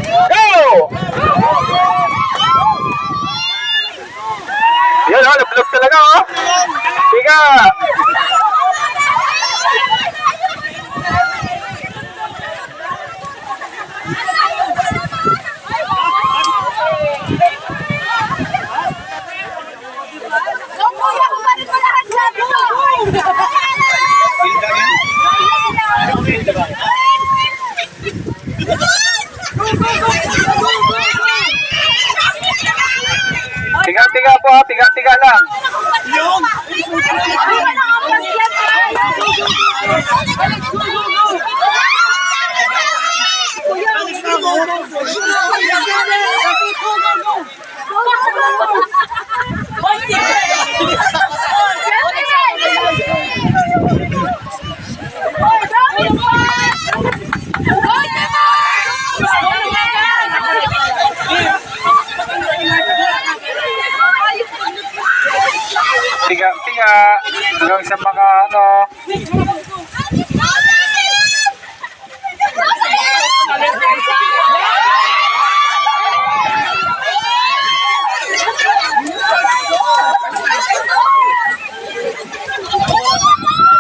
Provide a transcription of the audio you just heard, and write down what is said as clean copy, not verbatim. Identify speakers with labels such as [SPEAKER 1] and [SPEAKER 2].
[SPEAKER 1] Go! Yan, nablog talaga, oh. Tiga. Tiga-tiga po, tiga-tiga lang. Tiga-tiga hanggang sa mga ano